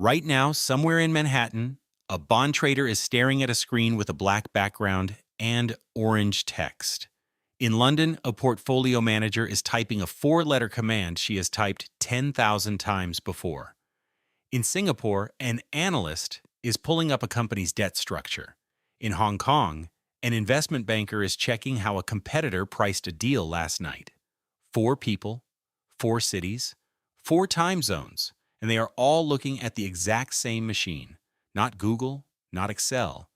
Right now, somewhere in Manhattan, a bond trader is staring at a screen with a black background and orange text. In London, a portfolio manager is typing a four-letter command she has typed 10,000 times before. In Singapore, an analyst is pulling up a company's debt structure. In Hong Kong, an investment banker is checking how a competitor priced a deal last night. Four people, four cities, four time zones, and they are all looking at the exact same machine. Not Google, not Excel,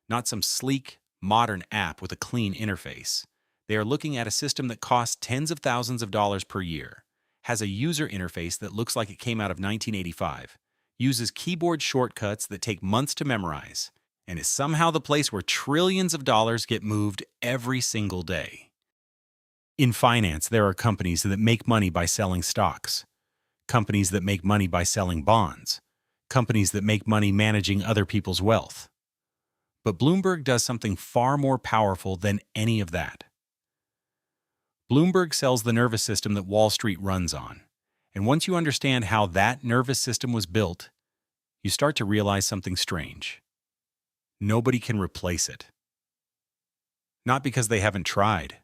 not some sleek, modern app with a clean interface. They are looking at a system that costs tens of thousands of dollars per year, has a user interface that looks like it came out of 1985, uses keyboard shortcuts that take months to memorize, and is somehow the place where trillions of dollars get moved every single day. In finance, there are companies that make money by selling stocks, companies that make money by selling bonds, companies that make money managing other people's wealth. But Bloomberg does something far more powerful than any of that. Bloomberg sells the nervous system that Wall Street runs on. And once you understand how that nervous system was built, you start to realize something strange. Nobody can replace it. Not because they haven't tried,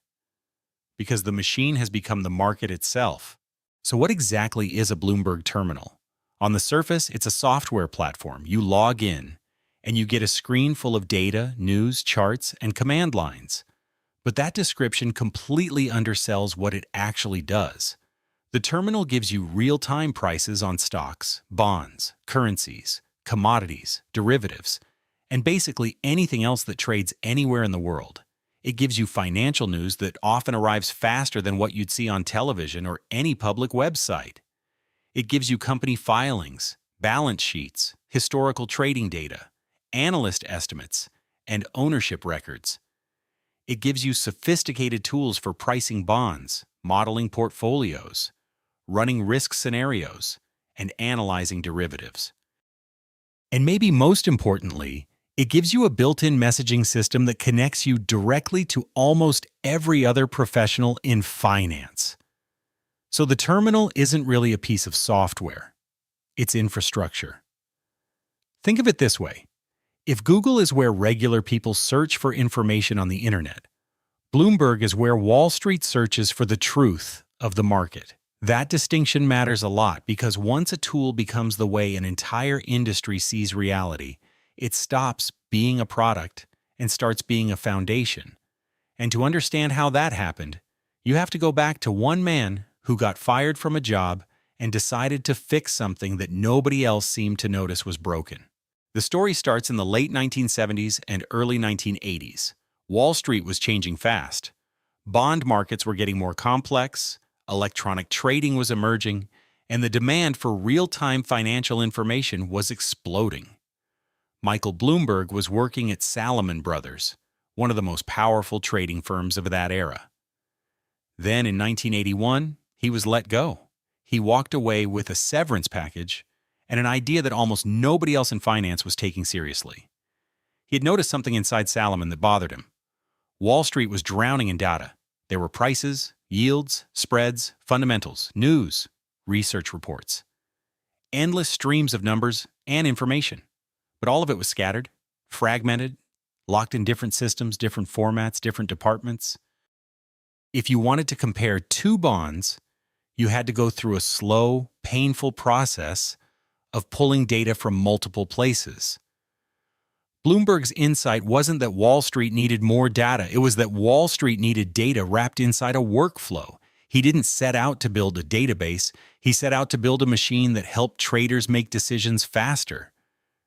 because the machine has become the market itself. So what exactly is a Bloomberg Terminal? On the surface, it's a software platform. You log in, and you get a screen full of data, news, charts, and command lines. But that description completely undersells what it actually does. The terminal gives you real-time prices on stocks, bonds, currencies, commodities, derivatives, and basically anything else that trades anywhere in the world. It gives you financial news that often arrives faster than what you'd see on television or any public website. It gives you company filings, balance sheets, historical trading data, analyst estimates, and ownership records. It gives you sophisticated tools for pricing bonds, modeling portfolios, running risk scenarios, and analyzing derivatives. And maybe most importantly, it gives you a built-in messaging system that connects you directly to almost every other professional in finance. So the terminal isn't really a piece of software. It's infrastructure. Think of it this way. If Google is where regular people search for information on the internet, Bloomberg is where Wall Street searches for the truth of the market. That distinction matters a lot because once a tool becomes the way an entire industry sees reality, it stops being a product and starts being a foundation. And to understand how that happened, you have to go back to one man who got fired from a job and decided to fix something that nobody else seemed to notice was broken. The story starts in the late 1970s and early 1980s. Wall Street was changing fast. Bond markets were getting more complex, electronic trading was emerging, and the demand for real-time financial information was exploding. Michael Bloomberg was working at Salomon Brothers, one of the most powerful trading firms of that era. Then in 1981, he was let go. He walked away with a severance package and an idea that almost nobody else in finance was taking seriously. He had noticed something inside Salomon that bothered him. Wall Street was drowning in data. There were prices, yields, spreads, fundamentals, news, research reports. Endless streams of numbers and information. But all of it was scattered, fragmented, locked in different systems, different formats, different departments. If you wanted to compare two bonds, you had to go through a slow, painful process of pulling data from multiple places. Bloomberg's insight wasn't that Wall Street needed more data. It was that Wall Street needed data wrapped inside a workflow. He didn't set out to build a database. He set out to build a machine that helped traders make decisions faster.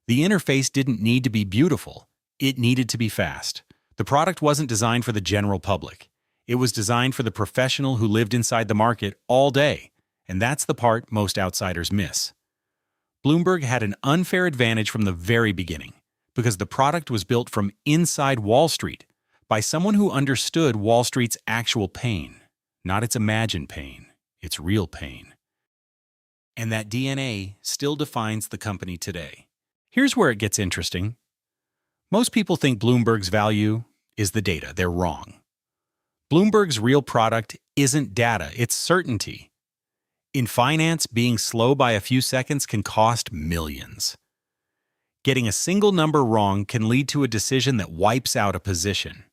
The interface didn't need to be beautiful. It needed to be fast. The product wasn't designed for the general public. It was designed for the professional who lived inside the market all day. And that's the part most outsiders miss. Bloomberg had an unfair advantage from the very beginning because the product was built from inside Wall Street by someone who understood Wall Street's actual pain, not its imagined pain, its real pain. And that DNA still defines the company today. Here's where it gets interesting. Most people think Bloomberg's value is the data. They're wrong. Bloomberg's real product isn't data, it's certainty. In finance, being slow by a few seconds can cost millions. Getting a single number wrong can lead to a decision that wipes out a position.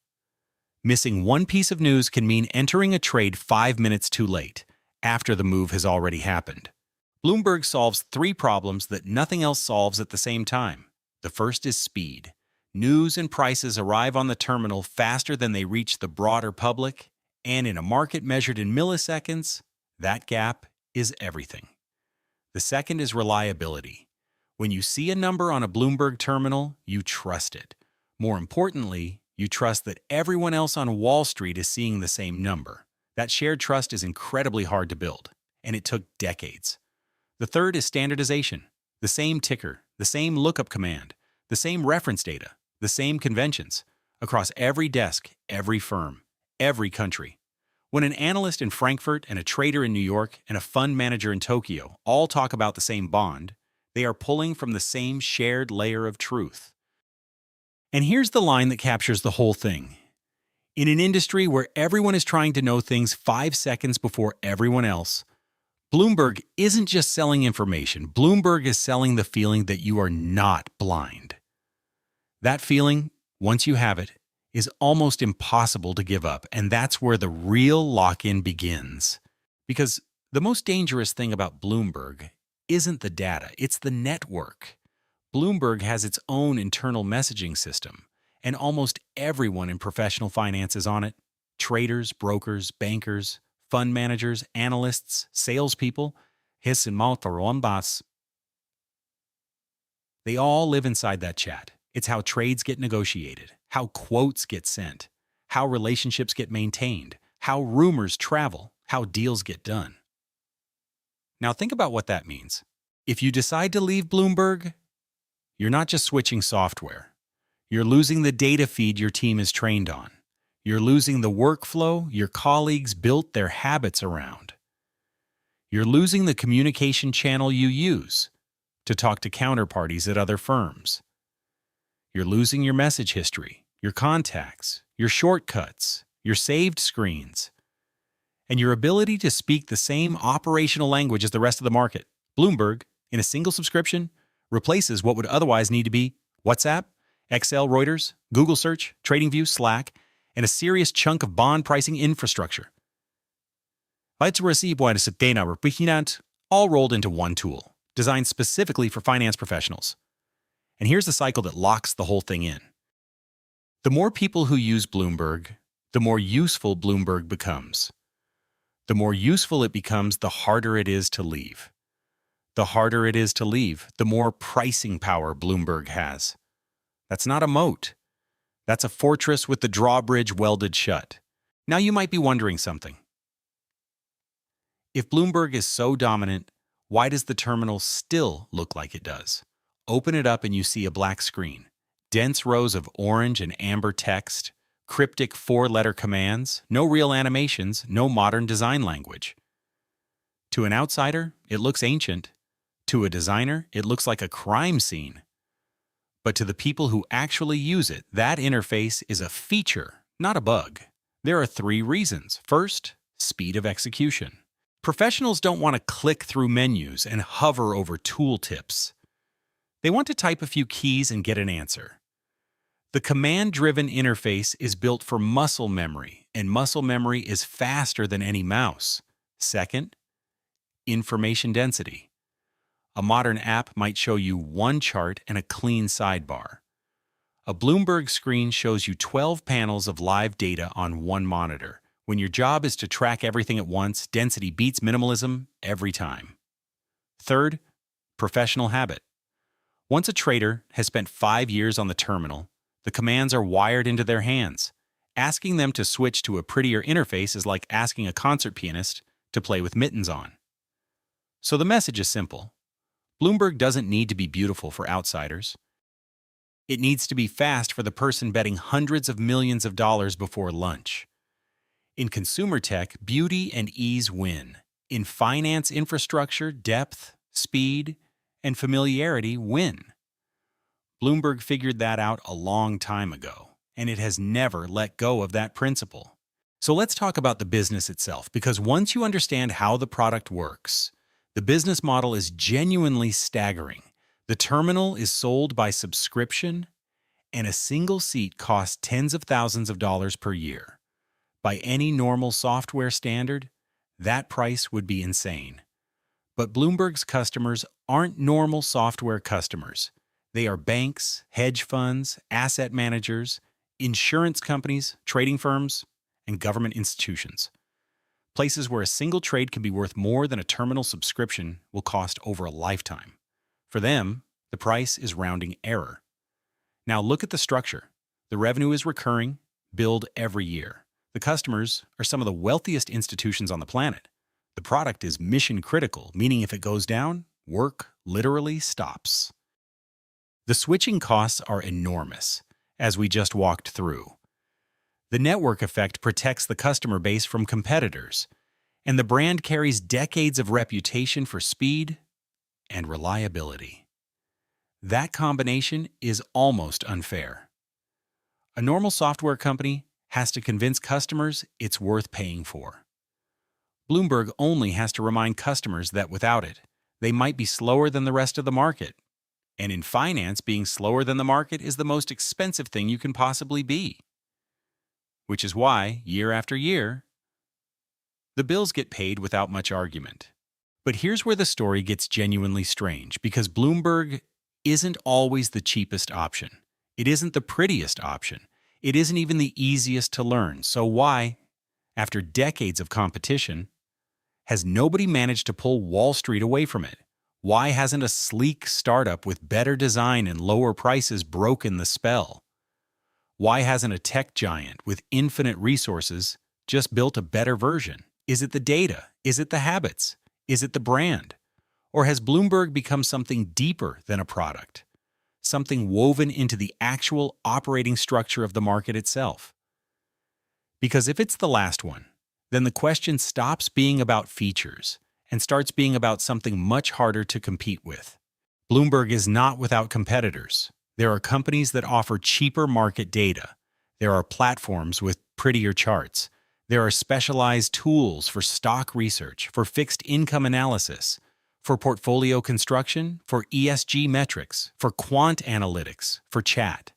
Missing one piece of news can mean entering a trade 5 minutes too late, after the move has already happened. Bloomberg solves 3 problems that nothing else solves at the same time. The first is speed. News and prices arrive on the terminal faster than they reach the broader public, and in a market measured in milliseconds, that gap is everything. The second is reliability. When you see a number on a Bloomberg terminal, you trust it. More importantly, you trust that everyone else on Wall Street is seeing the same number. That shared trust is incredibly hard to build, and it took decades. The third is standardization. The same ticker, the same lookup command, the same reference data, the same conventions, across every desk, every firm, every country. When an analyst in Frankfurt and a trader in New York and a fund manager in Tokyo all talk about the same bond, they are pulling from the same shared layer of truth. And here's the line that captures the whole thing. In an industry where everyone is trying to know things 5 seconds before everyone else, Bloomberg isn't just selling information. Bloomberg is selling the feeling that you are not blind. That feeling, once you have it, is almost impossible to give up, and that's where the real lock-in begins. Because the most dangerous thing about Bloomberg isn't the data, it's the network. Bloomberg has its own internal messaging system, and almost everyone in professional finance is on it. Traders, brokers, bankers, fund managers, analysts, salespeople, hiss and maltarombas. They all live inside that chat. It's how trades get negotiated, how quotes get sent, how relationships get maintained, how rumors travel, how deals get done. Now think about what that means. If you decide to leave Bloomberg, you're not just switching software. You're losing the data feed your team is trained on. You're losing the workflow your colleagues built their habits around. You're losing the communication channel you use to talk to counterparties at other firms. You're losing your message history, your contacts, your shortcuts, your saved screens, and your ability to speak the same operational language as the rest of the market. Bloomberg, in a single subscription, replaces what would otherwise need to be WhatsApp, Excel, Reuters, Google Search, TradingView, Slack, and a serious chunk of bond pricing infrastructure. All rolled into one tool, designed specifically for finance professionals. And here's the cycle that locks the whole thing in. The more people who use Bloomberg, the more useful Bloomberg becomes. The more useful it becomes, the harder it is to leave. The harder it is to leave, the more pricing power Bloomberg has. That's not a moat. That's a fortress with the drawbridge welded shut. Now you might be wondering something. If Bloomberg is so dominant, why does the terminal still look like it does? Open it up and you see a black screen. Dense rows of orange and amber text, cryptic 4-letter commands, no real animations, no modern design language. To an outsider, it looks ancient. To a designer, it looks like a crime scene. But to the people who actually use it, that interface is a feature, not a bug. There are 3 reasons. First, speed of execution. Professionals don't want to click through menus and hover over tooltips. They want to type a few keys and get an answer. The command-driven interface is built for muscle memory, and muscle memory is faster than any mouse. Second, information density. A modern app might show you one chart and a clean sidebar. A Bloomberg screen shows you 12 panels of live data on one monitor. When your job is to track everything at once, density beats minimalism every time. Third, professional habit. Once a trader has spent 5 years on the terminal, the commands are wired into their hands. Asking them to switch to a prettier interface is like asking a concert pianist to play with mittens on. So the message is simple. Bloomberg doesn't need to be beautiful for outsiders. It needs to be fast for the person betting hundreds of millions of dollars before lunch. In consumer tech, beauty and ease win. In finance infrastructure, depth, speed, and familiarity win. Bloomberg figured that out a long time ago, and it has never let go of that principle. So let's talk about the business itself, because once you understand how the product works, The business model is genuinely staggering. The terminal is sold by subscription, and a single seat costs tens of thousands of dollars per year. By any normal software standard, that price would be insane. But Bloomberg's customers aren't normal software customers. They are banks, hedge funds, asset managers, insurance companies, trading firms, and government institutions. Places where a single trade can be worth more than a terminal subscription will cost over a lifetime. For them, the price is rounding error. Now look at the structure. The revenue is recurring, billed every year. The customers are some of the wealthiest institutions on the planet. The product is mission critical, meaning if it goes down, work literally stops. The switching costs are enormous, as we just walked through. The network effect protects the customer base from competitors, and the brand carries decades of reputation for speed and reliability. That combination is almost unfair. A normal software company has to convince customers it's worth paying for. Bloomberg only has to remind customers that without it, they might be slower than the rest of the market. And in finance, being slower than the market is the most expensive thing you can possibly be. Which is why, year after year, the bills get paid without much argument. But here's where the story gets genuinely strange, because Bloomberg isn't always the cheapest option. It isn't the prettiest option. It isn't even the easiest to learn. So why, after decades of competition, has nobody managed to pull Wall Street away from it? Why hasn't a sleek startup with better design and lower prices broken the spell? Why hasn't a tech giant with infinite resources just built a better version? Is it the data? Is it the habits? Is it the brand? Or has Bloomberg become something deeper than a product? Something woven into the actual operating structure of the market itself? Because if it's the last one, then the question stops being about features and starts being about something much harder to compete with. Bloomberg is not without competitors. There are companies that offer cheaper market data. There are platforms with prettier charts. There are specialized tools for stock research, for fixed income analysis, for portfolio construction, for ESG metrics, for quant analytics, for chat.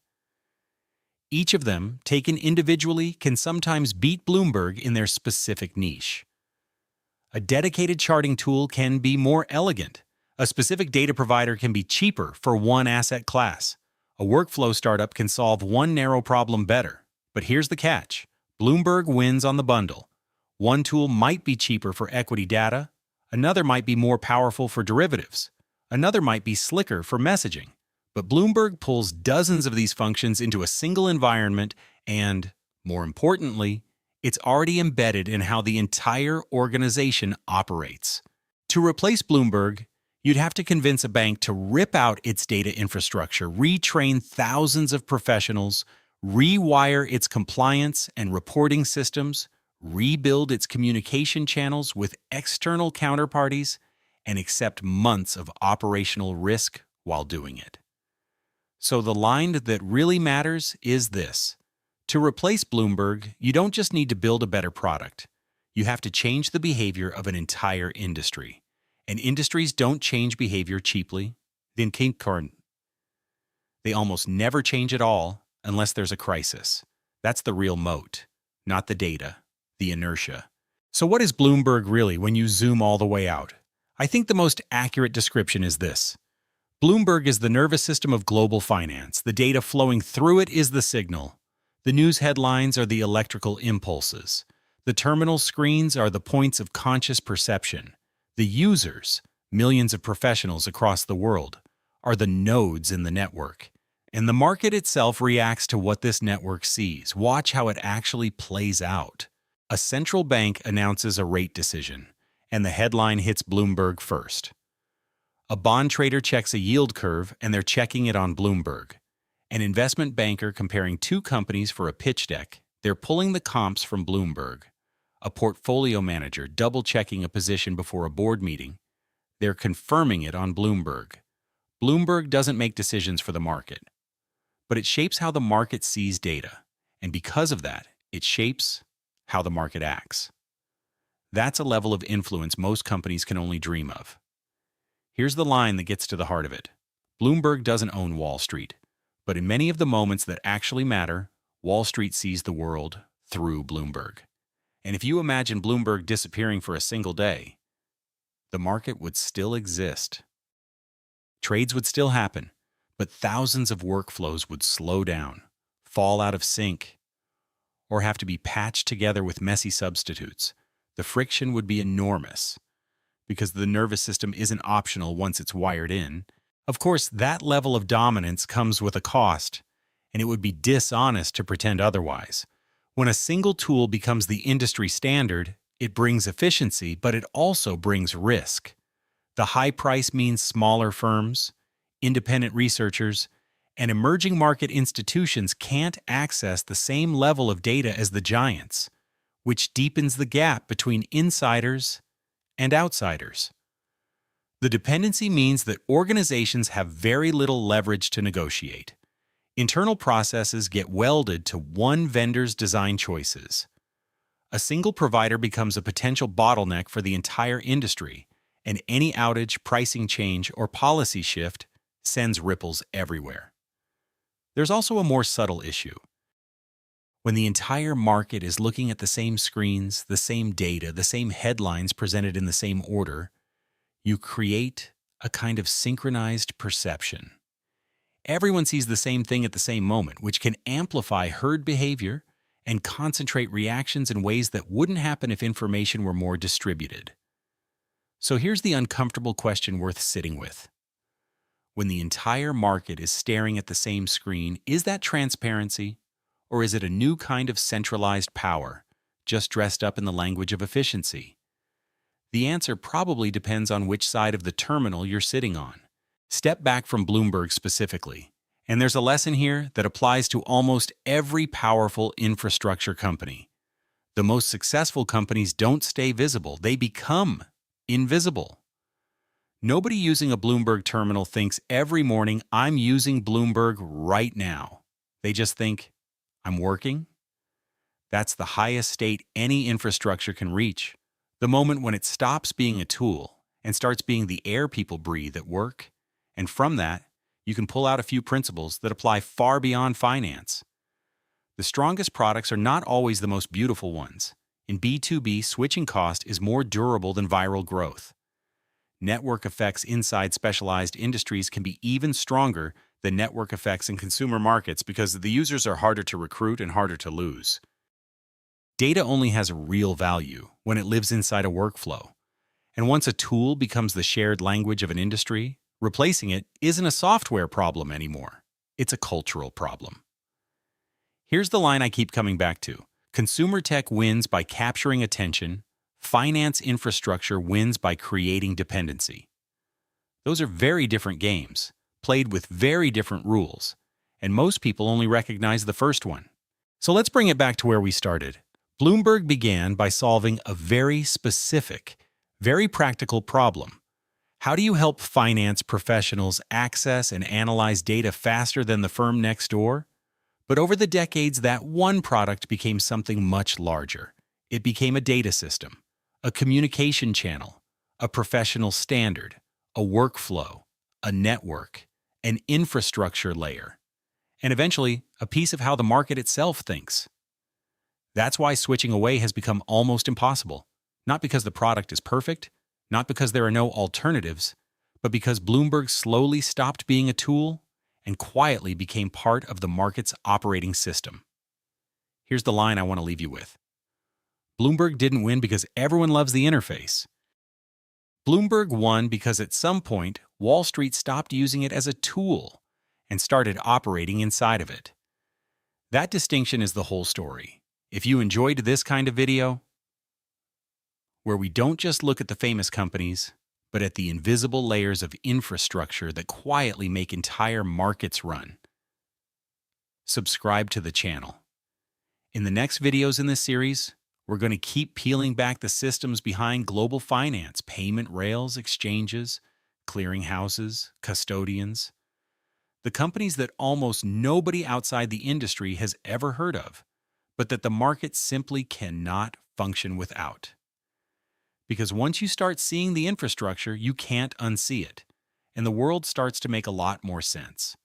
Each of them, taken individually, can sometimes beat Bloomberg in their specific niche. A dedicated charting tool can be more elegant. A specific data provider can be cheaper for one asset class. A workflow startup can solve one narrow problem better. But here's the catch. Bloomberg wins on the bundle. One tool might be cheaper for equity data. Another might be more powerful for derivatives. Another might be slicker for messaging. But Bloomberg pulls dozens of these functions into a single environment and, more importantly, it's already embedded in how the entire organization operates. To replace Bloomberg, you'd have to convince a bank to rip out its data infrastructure, retrain thousands of professionals, rewire its compliance and reporting systems, rebuild its communication channels with external counterparties, and accept months of operational risk while doing it. So the line that really matters is this. To replace Bloomberg, you don't just need to build a better product. You have to change the behavior of an entire industry. And industries don't change behavior cheaply. They almost never change at all unless there's a crisis. That's the real moat, not the data, the inertia. So what is Bloomberg really when you zoom all the way out? I think the most accurate description is this. Bloomberg is the nervous system of global finance. The data flowing through it is the signal. The news headlines are the electrical impulses. The terminal screens are the points of conscious perception. The users, millions of professionals across the world, are the nodes in the network. And the market itself reacts to what this network sees. Watch how it actually plays out. A central bank announces a rate decision, and the headline hits Bloomberg first. A bond trader checks a yield curve, and they're checking it on Bloomberg. An investment banker comparing two companies for a pitch deck, they're pulling the comps from Bloomberg. A portfolio manager double-checking a position before a board meeting, they're confirming it on Bloomberg. Bloomberg doesn't make decisions for the market, but it shapes how the market sees data, and because of that, it shapes how the market acts. That's a level of influence most companies can only dream of. Here's the line that gets to the heart of it. Bloomberg doesn't own Wall Street, but in many of the moments that actually matter, Wall Street sees the world through Bloomberg. And if you imagine Bloomberg disappearing for a single day, the market would still exist. Trades would still happen, but thousands of workflows would slow down, fall out of sync, or have to be patched together with messy substitutes. The friction would be enormous because the nervous system isn't optional once it's wired in. Of course, that level of dominance comes with a cost, and it would be dishonest to pretend otherwise. When a single tool becomes the industry standard, it brings efficiency, but it also brings risk. The high price means smaller firms, independent researchers, and emerging market institutions can't access the same level of data as the giants, which deepens the gap between insiders and outsiders. The dependency means that organizations have very little leverage to negotiate. Internal processes get welded to one vendor's design choices. A single provider becomes a potential bottleneck for the entire industry, and any outage, pricing change, or policy shift sends ripples everywhere. There's also a more subtle issue. When the entire market is looking at the same screens, the same data, the same headlines presented in the same order, you create a kind of synchronized perception. Everyone sees the same thing at the same moment, which can amplify herd behavior and concentrate reactions in ways that wouldn't happen if information were more distributed. So here's the uncomfortable question worth sitting with. When the entire market is staring at the same screen, is that transparency, or is it a new kind of centralized power, just dressed up in the language of efficiency? The answer probably depends on which side of the terminal you're sitting on. Step back from Bloomberg specifically, and there's a lesson here that applies to almost every powerful infrastructure company. The most successful companies don't stay visible, they become invisible. Nobody using a Bloomberg terminal thinks every morning, I'm using Bloomberg right now. They just think, I'm working. That's the highest state any infrastructure can reach, the moment when it stops being a tool and starts being the air people breathe at work. And from that, you can pull out a few principles that apply far beyond finance. The strongest products are not always the most beautiful ones. In B2B, switching cost is more durable than viral growth. Network effects inside specialized industries can be even stronger than network effects in consumer markets because the users are harder to recruit and harder to lose. Data only has a real value when it lives inside a workflow. And once a tool becomes the shared language of an industry, replacing it isn't a software problem anymore. It's a cultural problem. Here's the line I keep coming back to. Consumer tech wins by capturing attention. Finance infrastructure wins by creating dependency. Those are very different games, played with very different rules, and most people only recognize the first one. So let's bring it back to where we started. Bloomberg began by solving a very specific, very practical problem. How do you help finance professionals access and analyze data faster than the firm next door? But over the decades, that one product became something much larger. It became a data system, a communication channel, a professional standard, a workflow, a network, an infrastructure layer, and eventually a piece of how the market itself thinks. That's why switching away has become almost impossible, not because the product is perfect, not because there are no alternatives, but because Bloomberg slowly stopped being a tool and quietly became part of the market's operating system. Here's the line I want to leave you with. Bloomberg didn't win because everyone loves the interface. Bloomberg won because at some point, Wall Street stopped using it as a tool and started operating inside of it. That distinction is the whole story. If you enjoyed this kind of video, where we don't just look at the famous companies, but at the invisible layers of infrastructure that quietly make entire markets run, subscribe to the channel. In the next videos in this series, we're going to keep peeling back the systems behind global finance, payment rails, exchanges, clearinghouses, custodians, the companies that almost nobody outside the industry has ever heard of, but that the market simply cannot function without. Because once you start seeing the infrastructure, you can't unsee it. and the world starts to make a lot more sense.